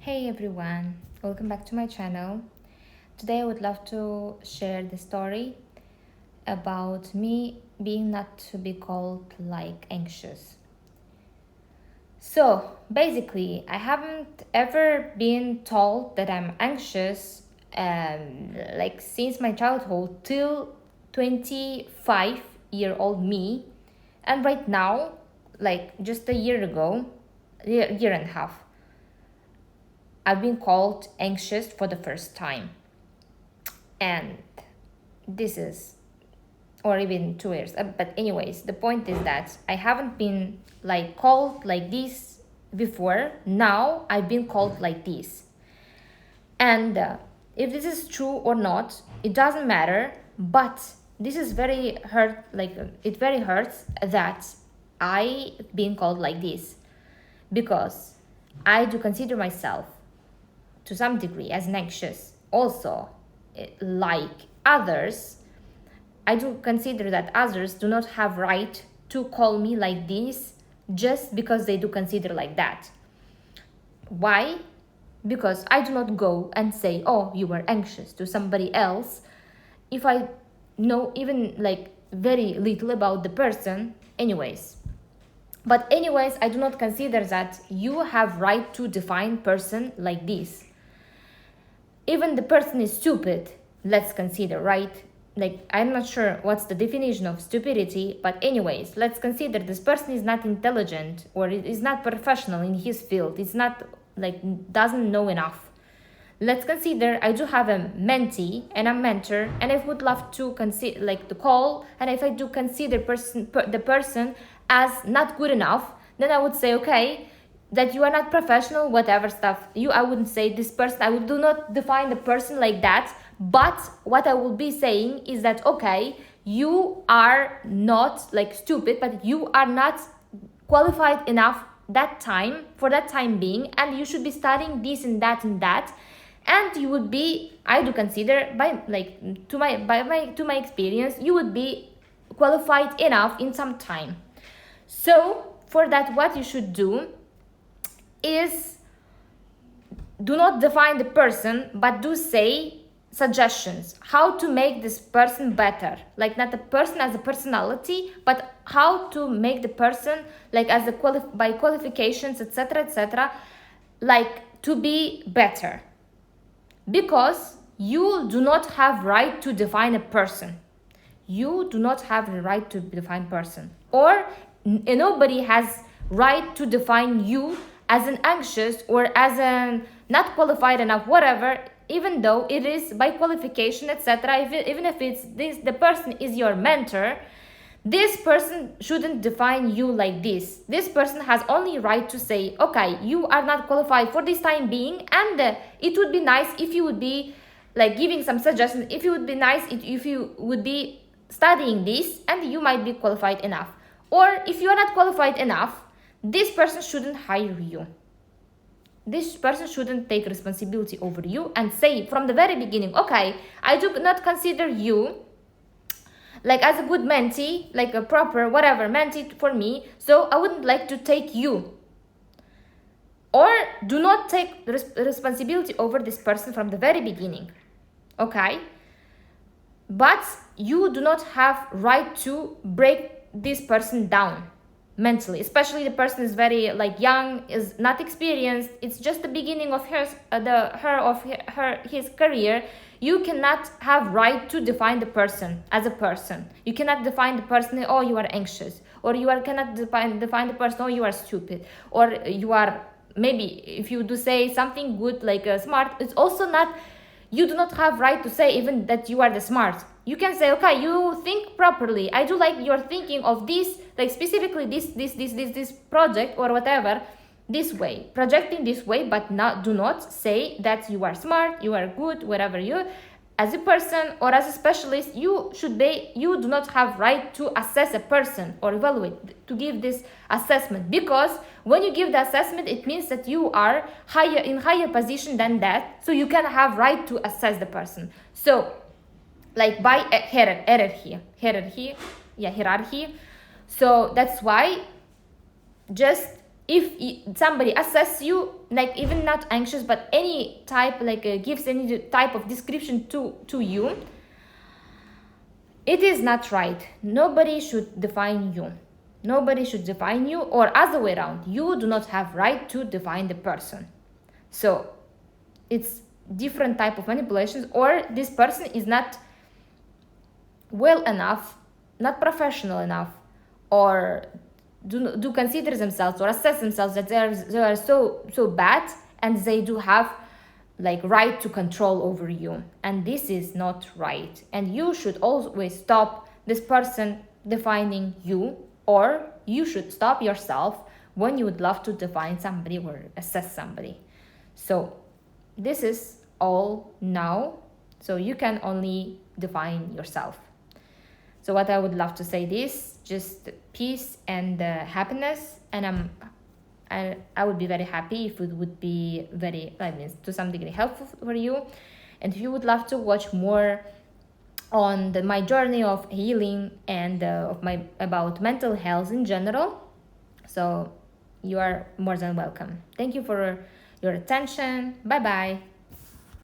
Hey everyone, welcome back to my channel. Today I would love to share the story about me being not to be called like anxious. So basically, I haven't ever been told that I'm anxious like since my childhood till 25-year-old me, and right now, like just a year ago, year and a half, I've been called anxious for the first time. And this is, or even 2 years. But, anyways, the point is that I haven't been like called like this before. Now I've been called like this. And if this is true or not, it doesn't matter. But this is very hurt, like it very hurts that I been called like this because I do consider myself to some degree as an anxious. Also, like others, I do consider that others do not have right to call me like this just because they do consider like that. Why? Because I do not go and say, oh, you were anxious to somebody else if I know even like very little about the person. Anyways, I do not consider that you have right to define person like this. Even the person is stupid, let's consider, right? Like, I'm not sure what's the definition of stupidity, but anyways, let's consider this person is not intelligent or is not professional in his field. It's not like doesn't know enough. Let's consider I do have a mentee and a mentor, and I would love to consider like the call, and if I do consider the person as not good enough, then I would say, okay, that you are not professional, whatever stuff. I wouldn't say this person, I would do not define the person like that. But what I will be saying is that, okay, you are not like stupid, but you are not qualified enough that time for that time being, and you should be studying this and that and that. And you would be, I do consider by my experience, you would be qualified enough in some time. So for that, what you should do is do not define the person, but do say suggestions how to make this person better, like not the person as a personality, but how to make the person like as a by qualifications, etc., like to be better. Because you do not have right to define a person. You do not have the right to define person, or nobody has right to define you as an anxious or as an not qualified enough, whatever, even though it is by qualification, etc. Even if it's the person is your mentor, this person shouldn't define you like this. This person has only right to say, okay, you are not qualified for this time being, and it would be nice if you would be like giving some suggestions. If you would be nice if you would be studying this, and you might be qualified enough. Or if you are not qualified enough, this person shouldn't hire you. This person shouldn't take responsibility over you and say from the very beginning, okay, I do not consider you like as a good mentee, like a proper whatever mentee for me, so I wouldn't like to take you. Or do not take responsibility over this person from the very beginning, okay? But you do not have right to break this person down mentally, especially the person is very like young, is not experienced, it's just the beginning of his career. You cannot have right to define the person as a person. You cannot define the person, oh, you are anxious, or cannot define the person, oh, you are stupid, or you are, maybe if you do say something good like smart, it's also not, you do not have right to say even that you are the smart. You can say, okay, you think properly, I do like your thinking of this, like specifically this project or whatever, this way, projecting this way, but do not say that you are smart, you are good, whatever. You as a person or as a specialist, you do not have right to assess a person or evaluate, to give this assessment, because when you give the assessment, it means that you are higher position than that, so you can have right to assess the person. So like by hierarchy. So that's why just somebody assess you, like even not anxious but any type, like gives any type of description to you, it is not right. Nobody should define you. Nobody should define you, or other way around. You do not have right to define the person. So it's different type of manipulations, or this person is not well enough, not professional enough, or do consider themselves or assess themselves that they are so bad, and they do have like right to control over you, and this is not right. And you should always stop this person defining you, or you should stop yourself when you would love to define somebody or assess somebody. So this is all now, so you can only define yourself. So what I would love to say is just peace and happiness, and I would be very happy if it would be very, to some degree helpful for you. And if you would love to watch more on my journey of healing and about mental health in general, so you are more than welcome. Thank you for your attention. Bye bye.